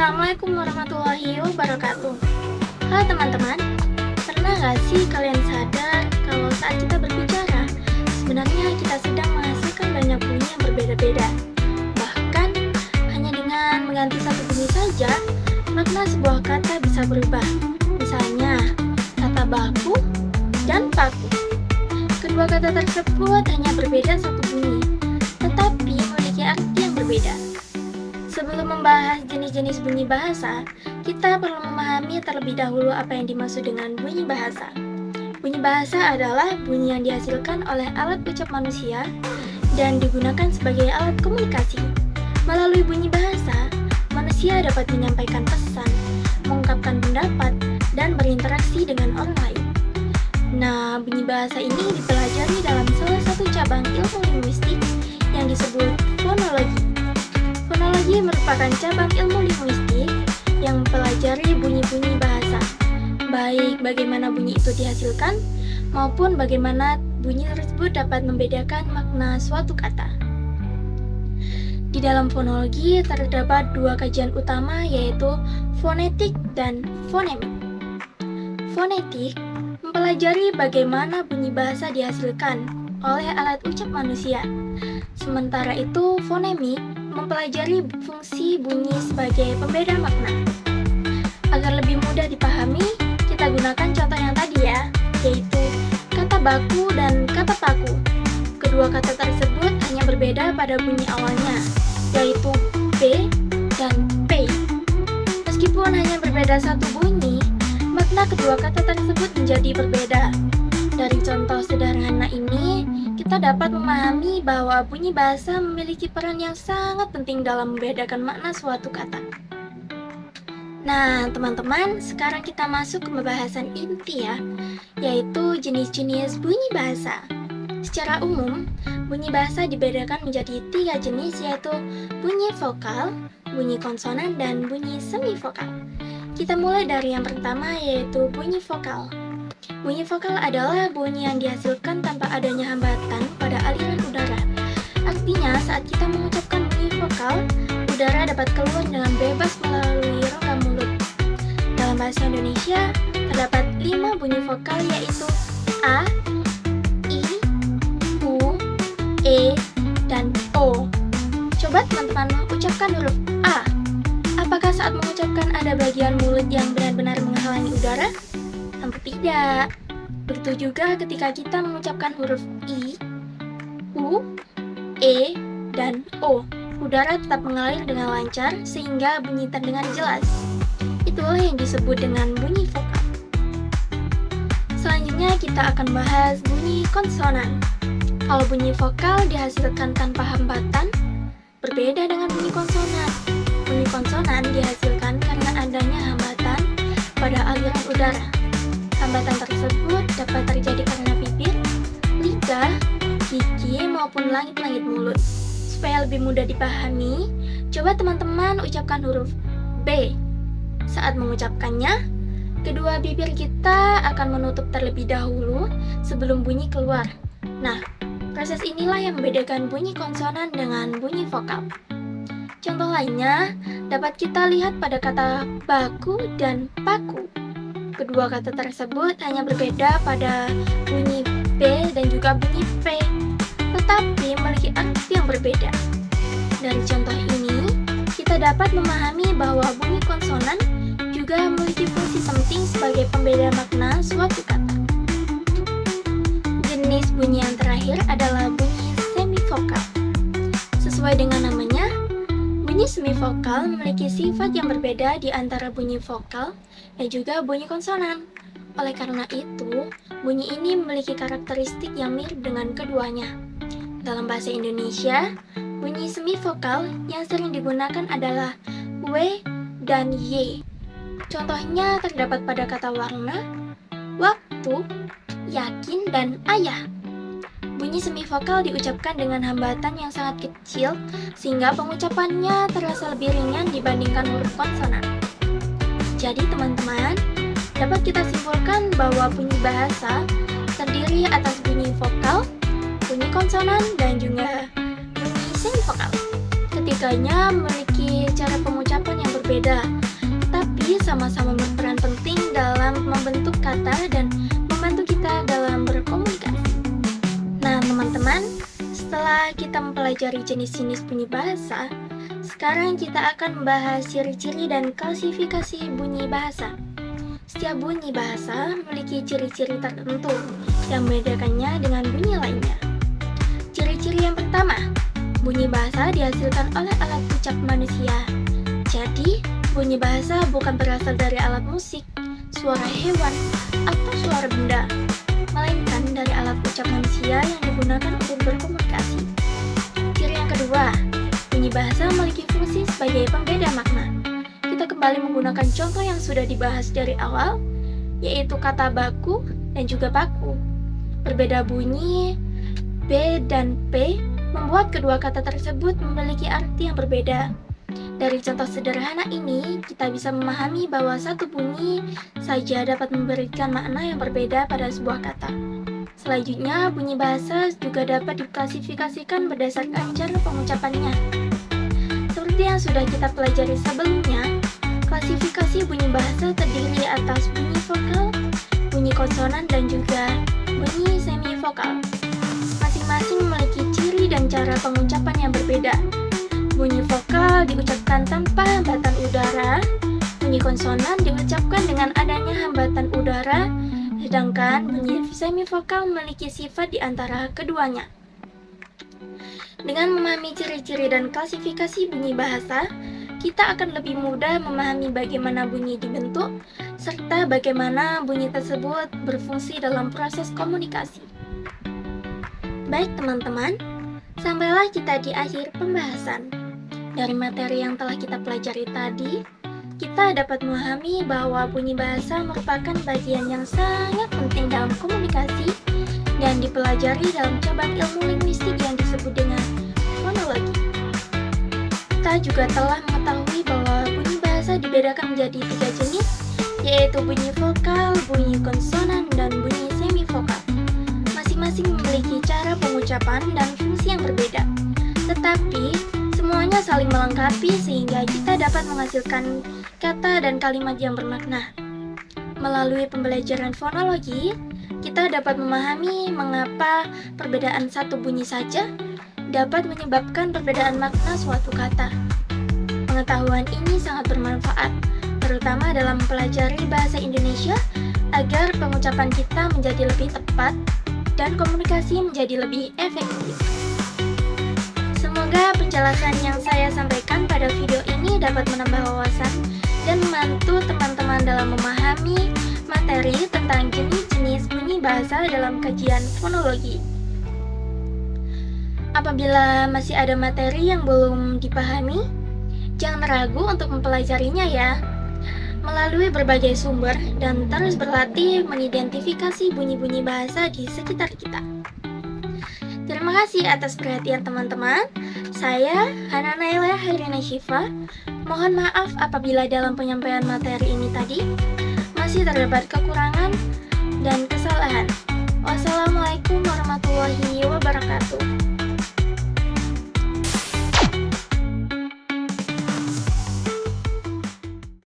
Assalamualaikum warahmatullahi wabarakatuh. Halo teman-teman, pernah gak sih kalian sadar kalau saat kita berbicara, sebenarnya kita sedang menghasilkan banyak bunyi yang berbeda-beda. Bahkan, hanya dengan mengganti satu bunyi saja, makna sebuah kata bisa berubah. Misalnya, kata baku dan paku. Kedua kata tersebut hanya berbeda satu bunyi, tetapi memiliki arti yang berbeda. Sebelum membahas jenis-jenis bunyi bahasa, kita perlu memahami terlebih dahulu apa yang dimaksud dengan bunyi bahasa. Bunyi bahasa adalah bunyi yang dihasilkan oleh alat ucap manusia dan digunakan sebagai alat komunikasi. Melalui bunyi bahasa, manusia dapat menyampaikan pesan, mengungkapkan pendapat, dan berinteraksi dengan orang lain. Nah, bunyi bahasa ini dipelajari dalam salah satu cabang ilmu linguistik yang disebut fonologi. Fonologi merupakan cabang ilmu linguistik yang mempelajari bunyi-bunyi bahasa, baik bagaimana bunyi itu dihasilkan, maupun bagaimana bunyi tersebut dapat membedakan makna suatu kata. Di dalam fonologi terdapat dua kajian utama, yaitu fonetik dan fonemik. Fonetik mempelajari bagaimana bunyi bahasa dihasilkan oleh alat ucap manusia. Sementara itu, fonemik mempelajari fungsi bunyi sebagai pembeda makna. Agar lebih mudah dipahami, kita gunakan contoh yang tadi ya, yaitu kata baku dan kata paku. Kedua kata tersebut hanya berbeda pada bunyi awalnya, yaitu B dan P. Meskipun hanya berbeda satu bunyi, makna kedua kata tersebut menjadi berbeda. Dari contoh sederhana ini, kita dapat memahami bahwa bunyi bahasa memiliki peran yang sangat penting dalam membedakan makna suatu kata. Nah, teman-teman, sekarang kita masuk ke pembahasan inti ya, yaitu jenis-jenis bunyi bahasa. Secara umum, bunyi bahasa dibedakan menjadi 3 jenis, yaitu bunyi vokal, bunyi konsonan, dan bunyi semivokal. Kita mulai dari yang pertama, yaitu bunyi vokal. Bunyi vokal adalah bunyi yang dihasilkan tanpa adanya hambatan pada aliran udara. Artinya, saat kita mengucapkan bunyi vokal, udara dapat keluar dengan bebas melalui rongga mulut. Dalam bahasa Indonesia, terdapat 5 bunyi vokal, yaitu A, I, U, E, dan O. Coba teman-teman mengucapkan huruf A. Apakah saat mengucapkan ada bagian mulut yang benar-benar menghalangi udara? Tentu tidak. Begitu juga ketika kita mengucapkan huruf I, U, E, dan O. Udara tetap mengalir dengan lancar sehingga bunyi terdengar jelas. Itulah yang disebut dengan bunyi vokal. Selanjutnya kita akan bahas bunyi konsonan. Kalau bunyi vokal dihasilkan tanpa hambatan, berbeda dengan bunyi konsonan. Bunyi konsonan dihasilkan karena adanya hambatan pada aliran udara. Hambatan tersebut dapat terjadi karena bibir, lidah, gigi, maupun langit-langit mulut. Supaya lebih mudah dipahami, coba teman-teman ucapkan huruf B. Saat mengucapkannya, kedua bibir kita akan menutup terlebih dahulu sebelum bunyi keluar. Nah, proses inilah yang membedakan bunyi konsonan dengan bunyi vokal. Contoh lainnya dapat kita lihat pada kata baku dan paku. Kedua kata tersebut hanya berbeda pada bunyi B dan juga bunyi P, tetapi memiliki arti yang berbeda. Dari contoh ini, kita dapat memahami bahwa bunyi konsonan juga memiliki fungsi penting sebagai pembeda makna suatu kata. Jenis bunyi yang terakhir adalah bunyi semivokal. Sesuai dengan namanya, bunyi semivokal memiliki sifat yang berbeda di antara bunyi vokal dan juga bunyi konsonan. Oleh karena itu, bunyi ini memiliki karakteristik yang mirip dengan keduanya. Dalam bahasa Indonesia, bunyi semivokal yang sering digunakan adalah W dan Y. Contohnya terdapat pada kata warna, waktu, yakin, dan ayah. Bunyi semivokal diucapkan dengan hambatan yang sangat kecil sehingga pengucapannya terasa lebih ringan dibandingkan huruf konsonan. Jadi teman-teman, dapat kita simpulkan bahwa bunyi bahasa terdiri atas bunyi vokal, bunyi konsonan, dan juga bunyi semivokal. Ketiganya memiliki cara pengucapan yang berbeda berbeda, tapi sama-sama berperan penting dalam membentuk kata dan membantu kita dalam berkomunikasi. Nah, teman-teman, setelah kita mempelajari jenis-jenis bunyi bahasa, sekarang kita akan membahas ciri-ciri dan klasifikasi bunyi bahasa. Setiap bunyi bahasa memiliki ciri-ciri tertentu yang membedakannya dengan bunyi lainnya. Ciri-ciri yang pertama, bunyi bahasa dihasilkan oleh alat ucap manusia. Jadi, bunyi bahasa bukan berasal dari alat musik, suara hewan, atau suara benda, melainkan dari alat ucap manusia yang digunakan untuk berkomunikasi. Ciri yang kedua, bunyi bahasa memiliki fungsi sebagai pembeda makna. Kita kembali menggunakan contoh yang sudah dibahas dari awal, yaitu kata baku dan juga baku. Berbeda bunyi B dan P membuat kedua kata tersebut memiliki arti yang berbeda. Dari contoh sederhana ini, kita bisa memahami bahwa satu bunyi saja dapat memberikan makna yang berbeda pada sebuah kata. Selanjutnya, bunyi bahasa juga dapat diklasifikasikan berdasarkan cara pengucapannya. Seperti yang sudah kita pelajari sebelumnya, klasifikasi bunyi bahasa terdiri atas bunyi vokal, bunyi konsonan, dan juga bunyi semivokal. Masing-masing memiliki ciri dan cara pengucapan yang berbeda. Bunyi vokal diucapkan tanpa hambatan udara, bunyi konsonan diucapkan dengan adanya hambatan udara, sedangkan bunyi semivokal memiliki sifat di antara keduanya. Dengan memahami ciri-ciri dan klasifikasi bunyi bahasa, kita akan lebih mudah memahami bagaimana bunyi dibentuk, serta bagaimana bunyi tersebut berfungsi dalam proses komunikasi. Baik teman-teman, sampailah kita di akhir pembahasan. Dari materi yang telah kita pelajari tadi, kita dapat memahami bahwa bunyi bahasa merupakan bagian yang sangat penting dalam komunikasi dan dipelajari dalam cabang ilmu linguistik yang disebut dengan fonologi. Kita juga telah mengetahui bahwa bunyi bahasa dibedakan menjadi 3 jenis, yaitu bunyi vokal, bunyi konsonan, dan bunyi semivokal. Masing-masing memiliki cara pengucapan dan fungsi yang berbeda, tetapi semuanya saling melengkapi sehingga kita dapat menghasilkan kata dan kalimat yang bermakna. Melalui pembelajaran fonologi, kita dapat memahami mengapa perbedaan satu bunyi saja dapat menyebabkan perbedaan makna suatu kata. Pengetahuan ini sangat bermanfaat, terutama dalam mempelajari bahasa Indonesia agar pengucapan kita menjadi lebih tepat dan komunikasi menjadi lebih efektif. Semoga penjelasan yang saya sampaikan pada video ini dapat menambah wawasan dan membantu teman-teman dalam memahami materi tentang jenis-jenis bunyi bahasa dalam kajian fonologi. Apabila masih ada materi yang belum dipahami, jangan ragu untuk mempelajarinya ya. Melalui berbagai sumber dan terus berlatih mengidentifikasi bunyi-bunyi bahasa di sekitar kita. Terima kasih atas perhatian teman-teman. Saya Hana Naila Hairina Syifa. Mohon maaf apabila dalam penyampaian materi ini tadi masih terdapat kekurangan dan kesalahan. Wassalamualaikum warahmatullahi wabarakatuh.